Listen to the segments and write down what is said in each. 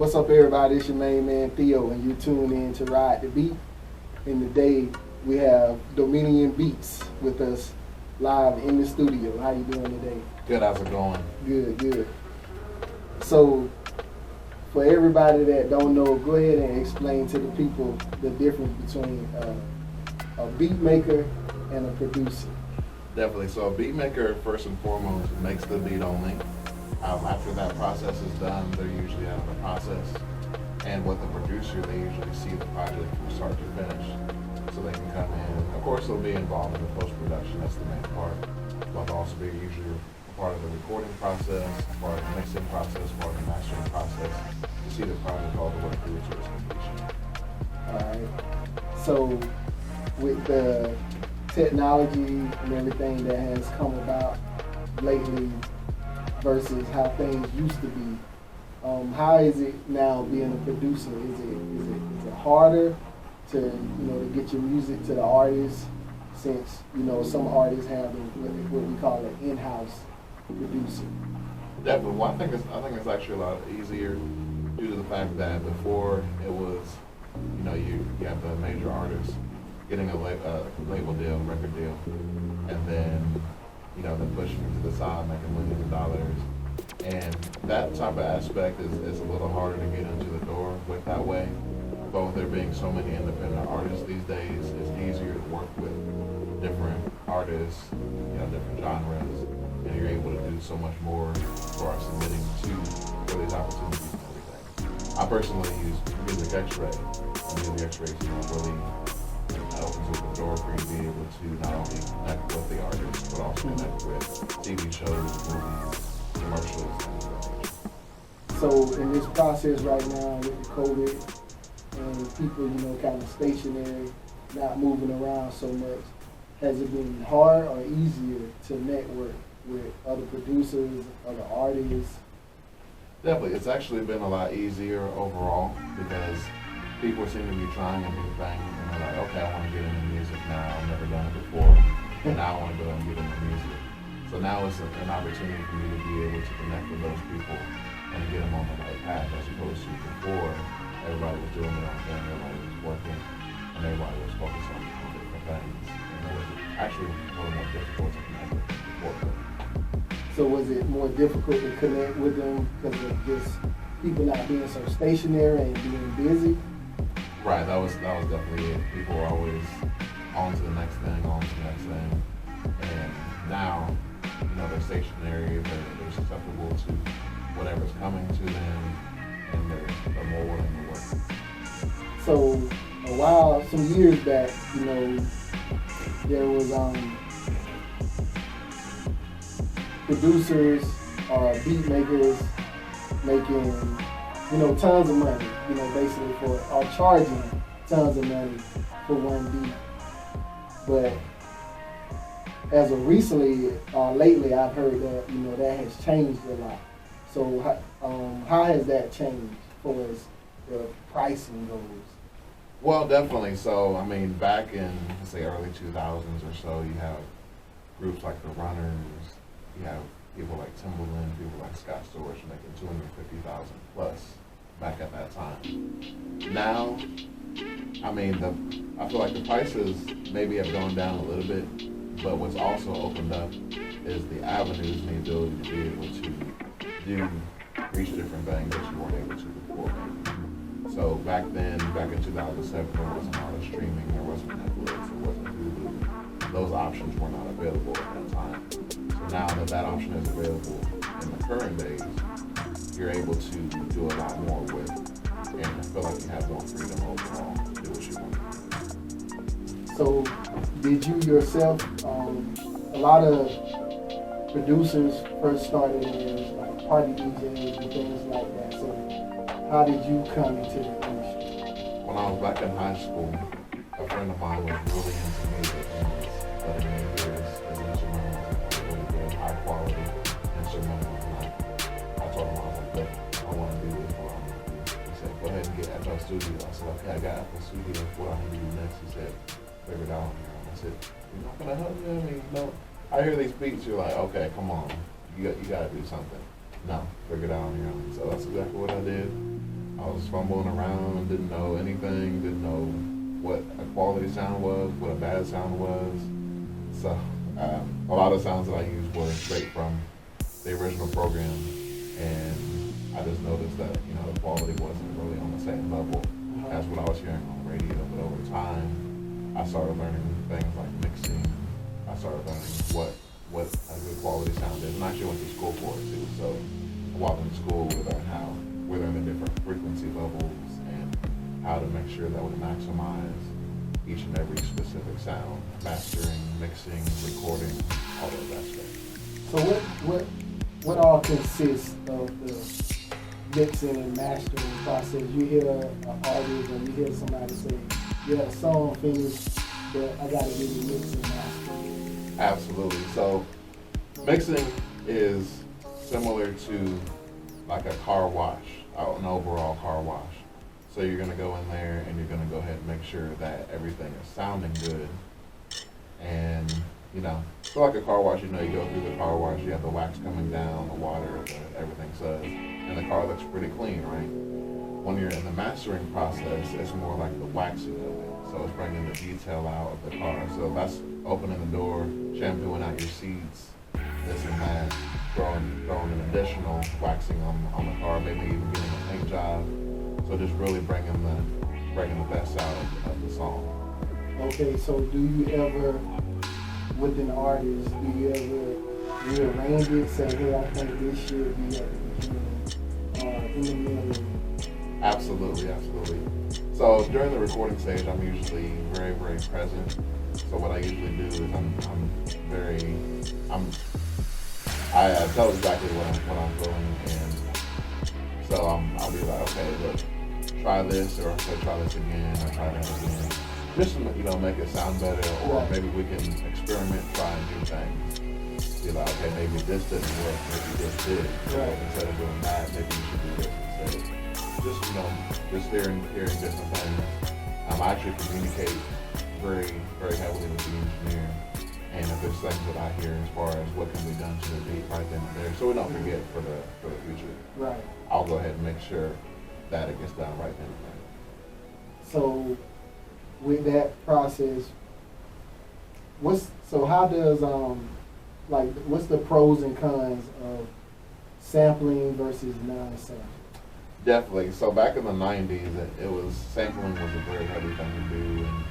What's up, everybody? It's your main man Theo, and you tune in to Ride the Beat. And today we have Deminion Beatz with us live in the studio. How you doing today? Good, how's it going? Good, good. So, for everybody that don't know, go ahead and explain to the people the difference between a beat maker and a producer. Definitely. So a beat maker, first and foremost, makes the beat only. After that process is done, they're usually out of the process. And with the producer, they usually see the project from start to finish. So they can come in. Of course, they'll be involved in the post-production. That's the main part. But they'll also be usually a part of the recording process, part of the mixing process, part of the mastering process, to see the project all the way through to its completion. All right. So, with the technology and everything that has come about lately versus how things used to be, how is it now being a producer? Is it harder to get your music to the artists, since some artists have what we call an in-house producer? Definitely. Well, I think it's actually a lot easier due to the fact that before it was, you have the major artists getting a label deal, record deal, and then they're pushing to the side, making millions of dollars. And that type of aspect is a little harder to get into the door with that way. But with there being so many independent artists these days, it's easier to work with different artists, different genres, and you're able to do so much more for submitting for these opportunities and everything. I personally use Music X-Ray, and Music X-Ray really opens up the door for you to be able to not only connect with the artists, but also connect with TV shows, movies, commercials, and things. So in this process right now with the COVID and people, kind of stationary, not moving around so much, has it been hard or easier to network with other producers, other artists? Definitely, it's actually been a lot easier overall because people seem to be trying a new thing, and they're like, okay, I want to get into music now. I've never done it before, and now I want to go and get into music. So now it's an opportunity for me to be able to connect with those people and get them on the right path, as opposed to before, everybody was doing their own thing, everybody was working, and everybody was focused on different things. And it was actually a little more difficult to connect with before. So was it more difficult to connect with them because of just people not being so stationary and being busy? Right, that was definitely it. People were always on to the next thing, and now, they're stationary, they're susceptible to whatever's coming to them, and they're more willing to work. So some years back, there was producers or beat makers making tons of money, basically or charging tons of money for one beat. But as of recently, lately, I've heard that, that has changed a lot. So how has that changed as far as the pricing goes? Well, definitely. So, back in, let's say, early 2000s or so, you have groups like the Runners, you have people like Timberland, people like Scott Storch making $250,000 plus back at that time. Now, I feel like the prices maybe have gone down a little bit, but what's also opened up is the avenues and the ability to be able to reach different things that you weren't able to before. So back in 2007, there wasn't a lot of streaming, there wasn't Netflix, there wasn't Hulu. Those options were not available at that time. So now that option is available in the current days, you're able to do a lot more with, and I feel like you have more freedom overall to do what you want to do. So did you yourself, a lot of producers first started as like party DJs and things like that. So how did you come into the industry? When I was back in high school, a friend of mine was really into music and was letting me hear his instrumentals, really good, high quality instrumentals. And I told him, I was like, look, I want to do this. He said, go ahead and get FL Studio. I said, okay, I got FL Studio. What I need to do next? He said, figure it out on your own. I said, you're not going to help me? I hear these beats, you're like, okay, come on. You got to do something. No, figure it out on your own. So that's exactly what I did. I was fumbling around, didn't know anything, didn't know what a quality sound was, what a bad sound was. So a lot of sounds that I used were straight from the original program, and I just noticed that the quality wasn't really on the same level as what I was hearing on the radio. But over time, I started learning things like mixing. I started learning what a good quality sound is, and I actually went to school for it too. So while in school, we learned the different frequency levels and how to make sure that we maximize each and every specific sound, mastering, mixing, recording, all those aspects. So what all consists of the mixing and mastering process? You hear an artist or you hear somebody say, yeah, a song finished, but I gotta get it mixed and mastered. Absolutely. So mixing is similar to like a car wash, an overall car wash. So you're gonna go in there and you're gonna go ahead and make sure that everything is sounding good. And so like a car wash, you go through the car wash, you have the wax coming down, the water, everything suds, and the car looks pretty clean, right? When you're in the mastering process, it's more like the waxing of it. So it's bringing the detail out of the car. So that's opening the door, shampooing out your seats, this and that, throwing an additional waxing on the car, maybe even getting a paint job. So just really bringing the best out of the song. Okay, so do you ever, with an artist, do you ever rearrange it, say, hey, I think this should be at the beginning, in the middle? Absolutely. So during the recording stage, I'm usually very, very present. So what I usually do is I tell exactly what I'm feeling, and so I'll be like, okay, look, try this, or try this again, or try that again, just to make it sound better, or maybe we can experiment, try new things. Be like, okay, maybe this didn't work, maybe this did. So instead of doing that, maybe you should do this instead. Just hearing different things. I actually communicate very, very heavily with the engineer, and if there's things that I hear as far as what can be done to the beat right then and there, so we don't forget for the future. Right. I'll go ahead and make sure that it gets done right then and there. So with that process, how does what's the pros and cons of sampling versus non-sampling? Definitely. So back in the 90s, sampling was a very heavy thing to do, and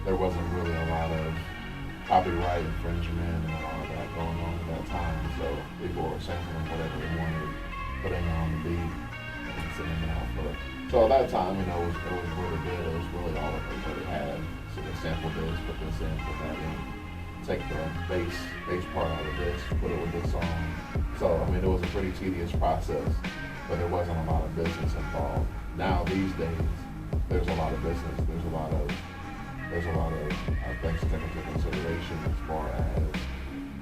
there wasn't really a lot of copyright infringement and a lot of that going on at that time. So people were sampling whatever they wanted, putting it on the beat, and sending it out for it. So at that time, it was really good. It was really all that they had. So they sampled this, put this in, put that in, take the bass part out of this, put it with this song. So it was a pretty tedious process, but there wasn't a lot of business involved. Now these days, there's a lot of business. There's a lot of things to take into consideration as far as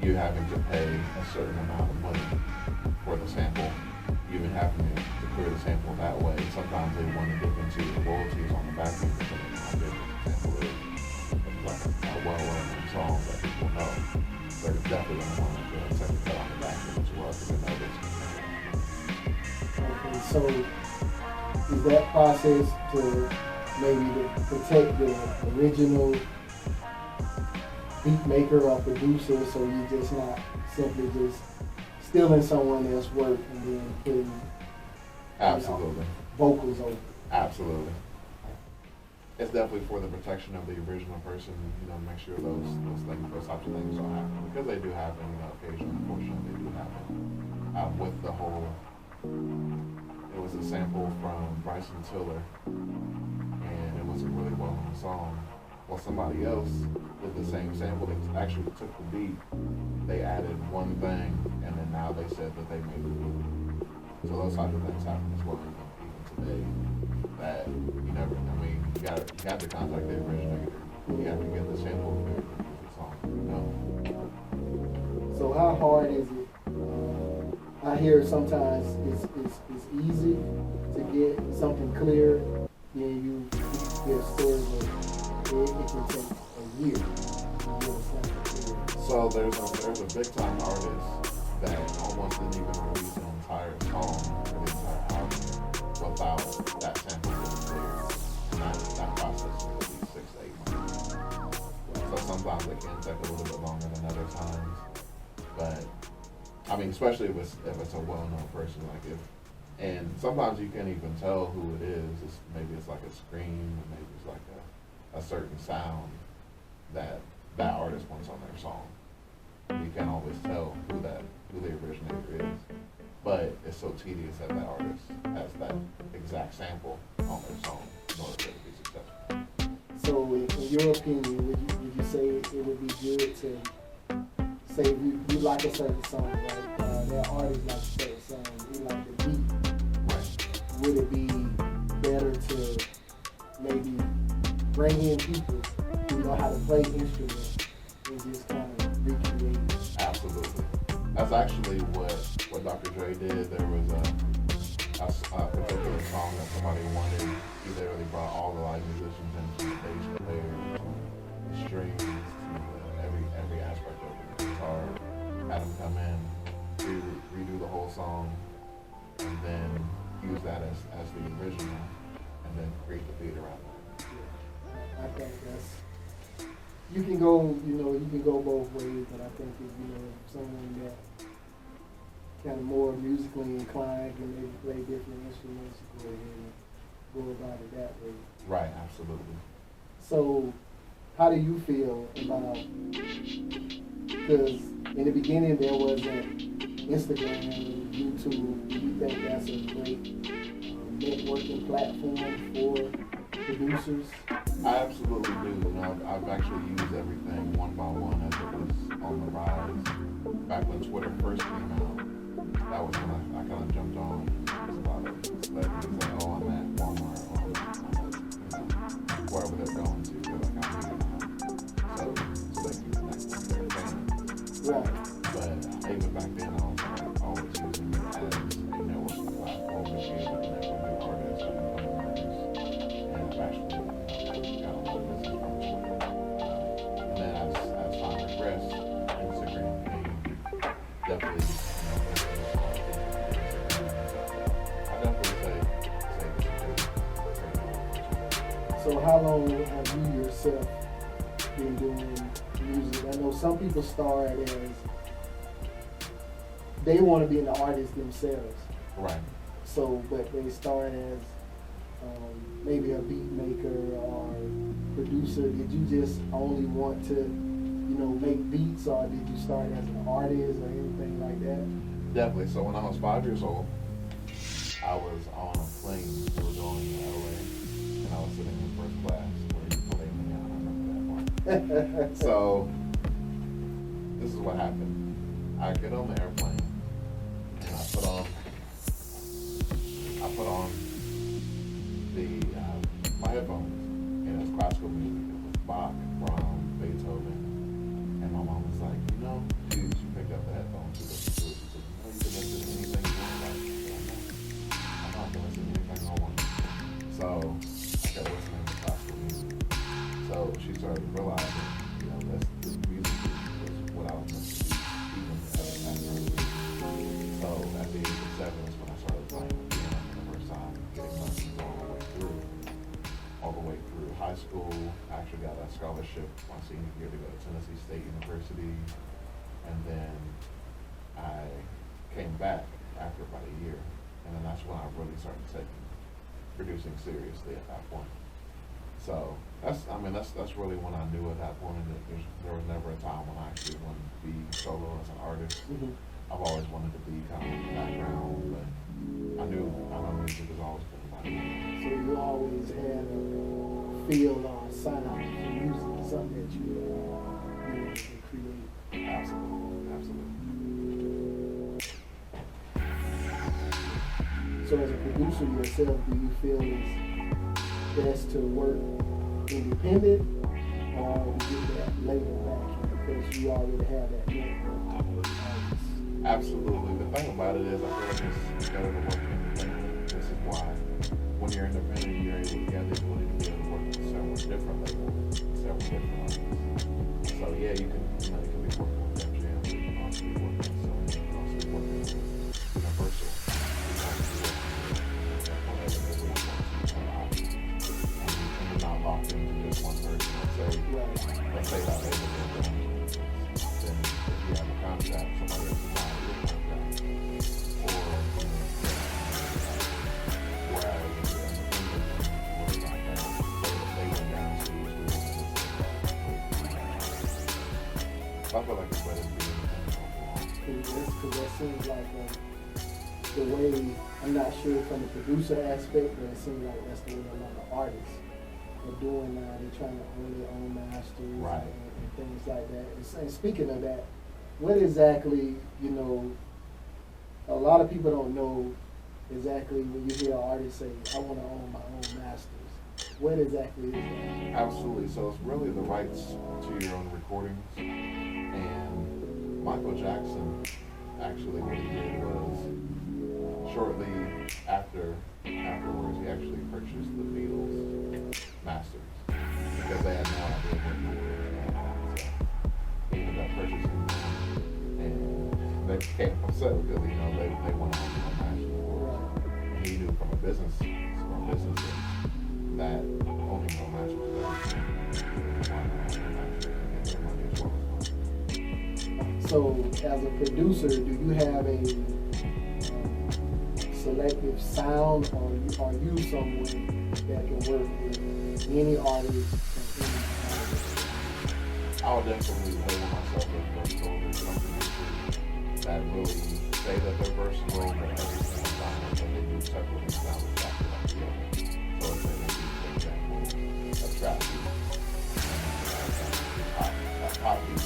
you having to pay a certain amount of money for the sample, even having to clear the sample that way. Sometimes they want to dip into the royalties on the back end, depending on how big the sample is. It's like a well-known song that people know. They're definitely going to want to take a cut on the back end as well, because they know this. Okay, so is that process to maybe to protect the original beat maker or producer, so you're just not simply just stealing someone else's work and then putting Absolutely. Vocals over? Absolutely. It's definitely for the protection of the original person, make sure those types of things don't happen, because they do happen, occasionally, unfortunately, they do happen. With the whole, it was a sample from Bryson Tiller, and it was a really well-known song. Well, somebody else did the same sample. They actually took the beat, they added one thing, and then now they said that they made the beat. So those types of things happen as well, even today. That you never, you have to contact the originator. You have to get the sample of the song. So how hard is it? I hear sometimes it's easy to get something clear, then you get stories of it can take a year to get something clear. So there's a big time artist that almost didn't even release an entire song or the entire album without that can take a little bit longer than other times. But I mean, especially if it's a well-known person, like if, and sometimes you can't even tell who it is. Maybe it's like a scream, or maybe it's like a certain sound that artist wants on their song. You can't always tell who the originator is. But it's so tedious that artist has that exact sample on their song in order for it to be successful. So, in your opinion, would you say it would be good to say if you like a certain song, right? That artist likes a certain song, you like the beat. Right. Would it be better to maybe bring in people who know how to play instruments and just kind of recreate? Absolutely. That's actually what Dr. Dre did. There was a particular song that somebody wanted. He literally brought all the live musicians in, from the bass player, the strings, to every aspect of the guitar. Had them come in, redo the whole song, and then use that as the original, and then create the beat around that. I think you can go both ways, but I think if someone that kind of more musically inclined can maybe play different instruments, go ahead and go about it that way. Right, absolutely. So, how do you feel about, because in the beginning there wasn't Instagram and YouTube. Do you think that's a great networking platform for producers? I absolutely do. I've actually used everything one by one as it was on the rise. Back when Twitter first came out, that was when I kind of jumped on. There was a lot of celebrities like, oh, I'm at Walmart, or I'm at, wherever they're going to. They're like, I'm here now. So they can connect with their fans. Right. But even back then, I was like, always using it as a networking platform to be able to connect with new artists and new artists. And I've actually got a lot of business from Twitter. And then as time progressed, Instagram came. Definitely, I definitely say So how long have you yourself been doing music? I know some people start as, they want to be an artist themselves. right. So, but they start as maybe a beat maker or producer. Did you just only want to, make beats, or did you start as an artist or anything like that? Definitely. So when I was 5 years old, I was on a plane. We were going to LA, and I was sitting in first class where you played me out. I remember that part. So this is what happened. I get on the airplane, and I put on the my headphones, and it was classical music. It was Bach, Brahms, Beethoven, and my mom was like, she picked up the headphones, she listened to it. She said, you can listen to anything you want. I said, I'm not gonna listen to anything I want. So I kept listening to classical music. So she started realizing, this music was what I was meant to be, even at an early age. So at the age of 7 is when I started playing the piano for the first time, getting lessons all the way through high school. I actually got a scholarship my senior year to go to Tennessee State University, and then I came back after about a year, and then that's when I really started producing seriously at that point. So that's really when I knew at that point that there was never a time when I actually wanted to be solo as an artist. Mm-hmm. I've always wanted to be kind of in the background, but I know music has always been my thing. So you always had a feel or sound for music, something that you wanted to create. Absolutely. So as a producer yourself, do you feel it's best to work independent, or to get that label back because you already have that network with artists? Absolutely. The thing about it is, I feel like it's better to work independent. This is why. When you're independent, you have the ability to be able to work with several different labels, several different artists. So yeah, you can be working with MGM, you can also be working with Sony, you can also be working with Universal. You can also be working with whatever label you want to and you're not locked into just one person. Let's say that label is I feel like it's better to be independent Because that seems like the way, I'm not sure from the producer aspect, but it seems like that's the way a lot of artists are doing now. They're trying to own their own masters Right. and things like that. And speaking of that, what exactly, you know, a lot of people don't know exactly when you hear an artist say, I want to own my own masters. What exactly is that? Absolutely. So it's really the rights to your own recordings. And Michael Jackson, actually, what he did was shortly afterwards, he actually purchased the Beatles masters because they had no idea what he was. So he ended up purchasing them, and they became upset because they wanted to own masters. And he knew from a business sense that owning more masters was So, as a producer, do you have a selective sound, or are you someone that can work with any artist and any artist? I would definitely label myself as versatile. There's some producers that really say that they're versatile, but every single time that they do separately sound exactly like the other. So let's say they do, for example, a trap beat, a pop beat,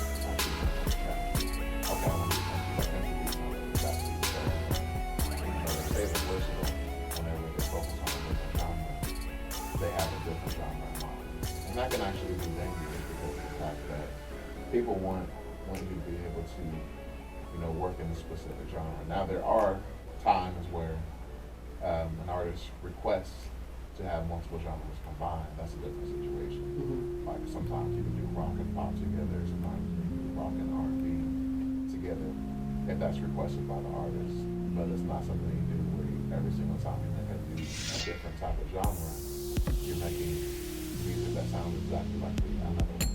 okay, I want to do something like that beat on the trap beat. So, they say they're versatile whenever they focus on a different genre. They have a different genre in mind. And that can actually be dangerous because of the fact that people want you to be able to, work in a specific genre. Now there are times where an artist requests to have multiple genres combined. That's a different situation. Mm-hmm. Like sometimes you can do rock and pop together, sometimes you can do rock and R&B together, if that's requested by the artist. But it's not something you do where every single time you make a different type of genre, you're making music that sounds exactly like another one.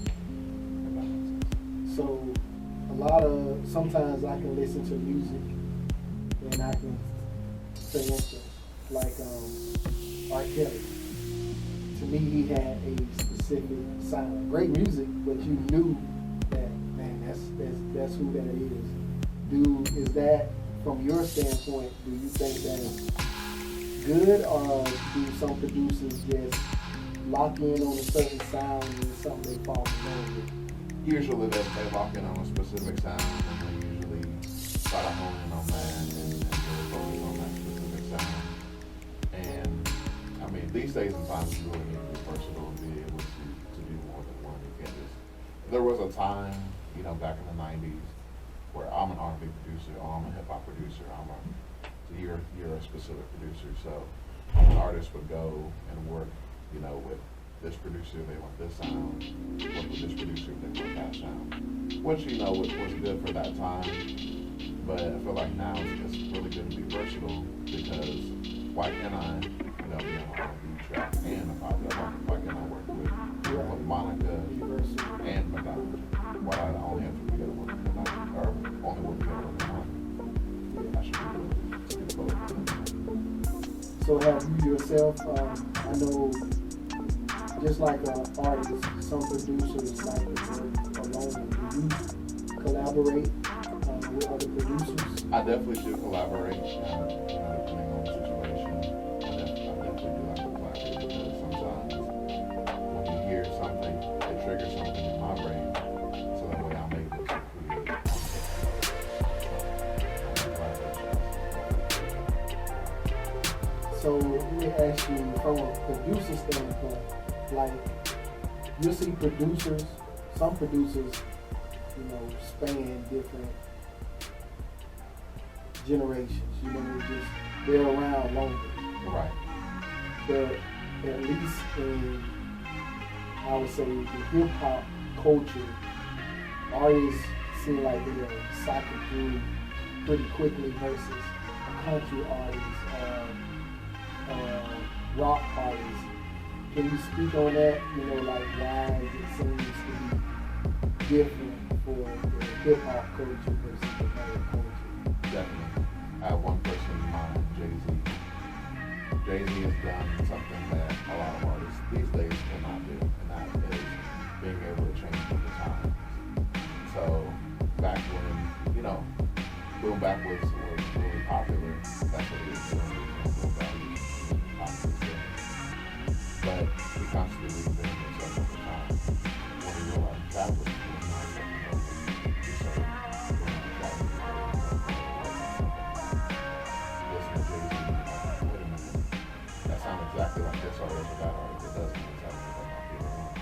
If that makes sense. So, sometimes I can listen to music and I can, for instance, like R. Kelly. To me, he had a specific sound. Great music, but you knew that, man, that's who that is. Is that, from your standpoint, do you think that is good, or do some producers just lock in on a certain sound and it's something they fall in love with? Usually they lock in on a specific sound, and they usually try to hone in on that and really focus on that specific sound. And I mean, these days and times you really need to be versatile and be able to do more than one. You can't just. There was a time, back in the '90s, where I'm an R&B producer, or I'm a hip hop producer. So you're a specific producer. So an artist would go and work, with this producer, they want this sound, work with this producer, they want that sound. Which, was good for that time, but I feel like now it's really good to be versatile, because why can't I, be on an R&B track and a pop track? Why can't I work with Monica and Madonna? Why I only have to be able to work with Madonna, or only work together with Monica? I should be able to do both. So have you yourself, I know, just like an artist, some producers like to work alone. Do you collaborate with other producers? I definitely do collaborate, depending on the situation. I definitely do like to collaborate, because sometimes when you hear something, it triggers something in my brain, so that way I'm able to create. So let me ask you, from a producer standpoint, like, you'll see producers, some producers, span different generations, they're around longer. Right. But at least in, I would say, the hip hop culture, artists seem like they're cycle through pretty quickly versus a country artist or rock artists. Can you speak on that? Like why it seems to be different for the hip hop culture versus the other culture? Definitely. I have one person in mind, Jay-Z. Jay-Z has done something that a lot of artists these days cannot do, and that is being able to change with the times. So artist or that artist. It doesn't exactly affect my favorite one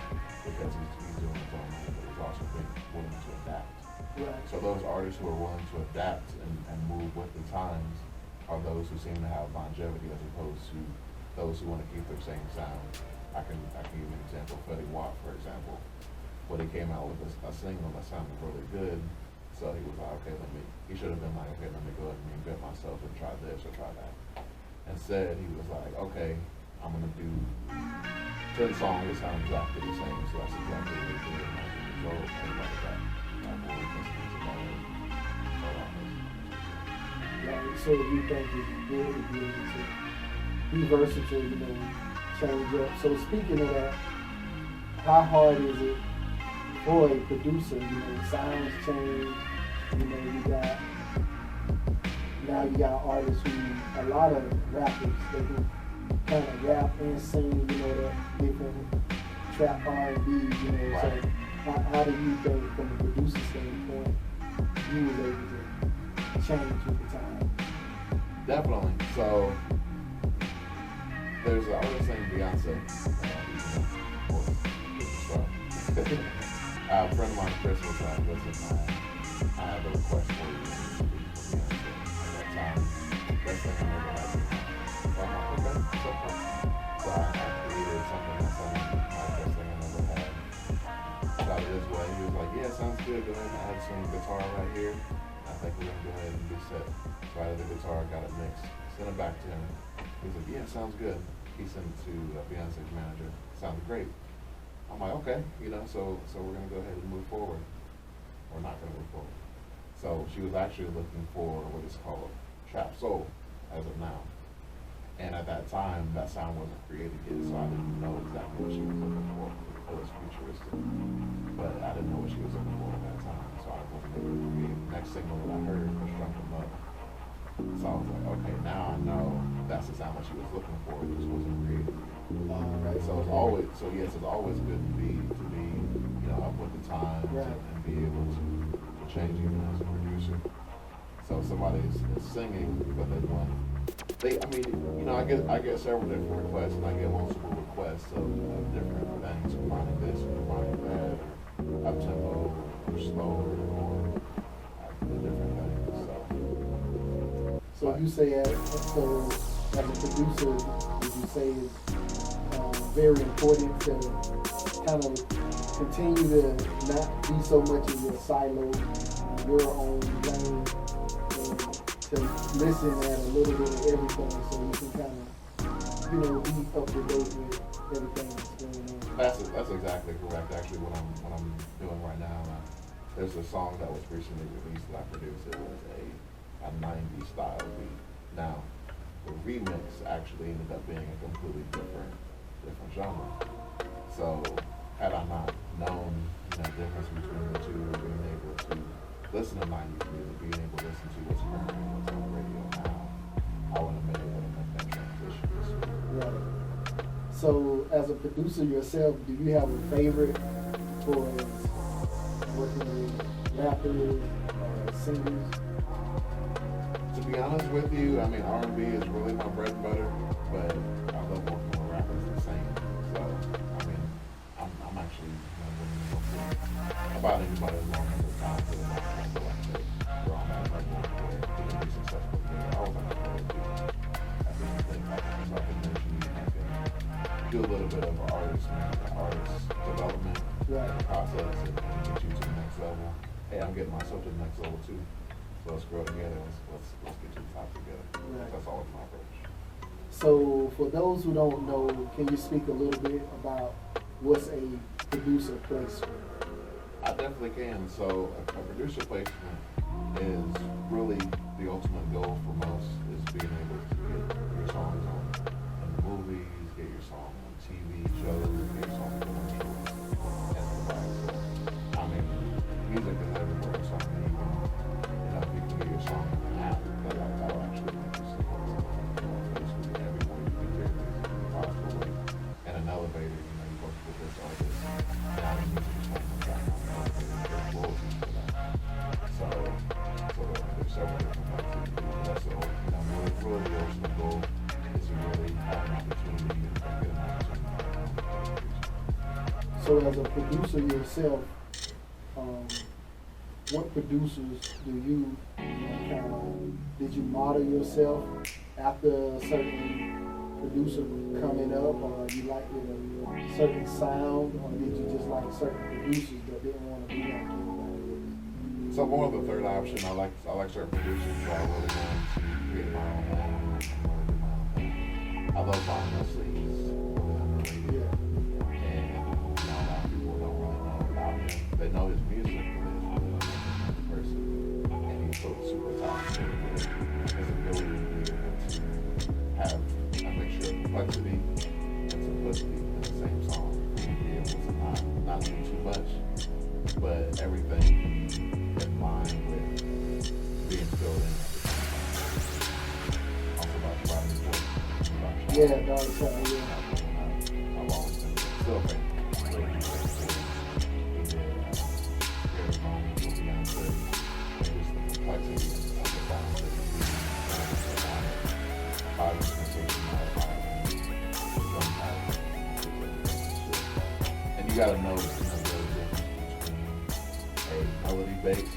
because he's doing his own thing, but he's also being willing to adapt. Right. So those artists who are willing to adapt and move with the times are those who seem to have longevity as opposed to those who want to keep their same sound. I can give you an example. Freddie Watt, for example, when he came out with a single that sounded really good, so he was like, okay, he should have been like, okay, let me go ahead and reinvent myself and try this or try that. Instead, he was like, okay, I'm going to do 10 songs that sound exactly the same, so that's exactly what he did. And as a result, everybody got really listening to that. Right. So you think it's good to be able to be versatile, you know, change up. So speaking of that, how hard is it for a producer? You know, sounds change. You know, you got artists who, a lot of rappers, they can kind of rap and sing, you know, that different trap R&B, you know. Right. So how do you think, from a producer standpoint, you was able to change with the time? Definitely. So there's an artist named Beyonce. A friend of mine, Chris, was like, listen, I have a request for you from Beyonce. At that time, best thing I ever had. So I'm like, okay, so far. So I created something that sounded like the best thing I ever had. Got it this way. He was like, yeah, sounds good. Go ahead and add some guitar right here. I think we're gonna go ahead and be set. So I added the guitar, got it mixed, sent it back to him. He's like, yeah, sounds good. He sent it to Beyonce's manager. Sounded great. I'm like, okay, you know, so we're gonna go ahead and move forward. We're not gonna move forward. So she was actually looking for what is called trap soul as of now. And at that time, that sound wasn't created yet, so I didn't know exactly what she was looking for. It was futuristic, but I didn't know what she was looking for at that time, so I wasn't able to create. The next signal that I heard was Strung Them Up. So I was like, okay, now I know that's the sound that she was looking for. It just wasn't created. Right. So it's always, it's always good to be, you know, up with the times and be able to change even as a producer. So somebody is singing, but I mean, you know, I get several different requests, and I get multiple requests of different things, combining this, combining that, or up tempo, or slower, or the different things. So you say, as a producer, would you say it's very important to kind of continue to not be so much in your silo, your own lane, and to listen at a little bit of everything, so you can kind of, you know, be up to date with everything that's going on? That's exactly correct. Actually, what I'm doing right now, there's a song that was recently released that I produced. It was a 90s style beat. Now, the remix actually ended up being a completely different genre. So, had I not known the difference between the two, being able to listen to 90s music, being able to listen to what's current and what's on the radio now, I wouldn't have been able to make that transition. Right. So, as a producer yourself, do you have a favorite for working with rappers or singers? To be honest with you, I mean, R&B is really my bread and butter, but I love working with rappers the same. So, I mean, I'm actually, you know, willing to work with about anybody as long as it's time for them. I feel like they're on that level where they can be successful. I always like to play with people. I think like recognition, I can do a little bit of artist development process and get you to the next level. Hey, I'm getting myself to the next level too. So let's grow together. Let's get to the top together. Right. That's always my approach. So for those who don't know, can you speak a little bit about what's a producer placement? I definitely can. So a producer placement is really the ultimate goal for most, is being able to get your songs on in the movies, get your song on TV shows, get your song on commercials, and the like. So, I mean, music is everywhere, so I mean, if you can get your song on an app, that'll actually make you basically everywhere you can hear music in a possible way. And an elevator, you know, you work with this artist, now the music is playing in the background, there's royalties for that. So there's several different ways to do it. That's the whole, you know, really the ultimate goal is to really have an opportunity to get an So as a producer yourself, what producers do you kind of, did you model yourself after a certain producer coming up, or you liked a certain sound, or did you just like certain producers that didn't want to be like anybody else? So more of the third option. I like certain producers, but I really want to create my own lane. I want to do my own thing. I love buying my sleeves, really underrated. And you know, a lot of people don't really know about him. They know his music, but they just really don't know him as a person. And he's so super talented with his ability to be able to have a mixture of complexity and simplicity in the same song. And be able to not do too much, but everything in line with being filled in. Also about Rodney's voice. Yeah, dog sound, yeah. I've always been still a fan. He did Very Wrong with Beyonce. And just the complexity of the sound that he used. Five instrumentation, drum pattern. And you gotta know the difference between a melody bass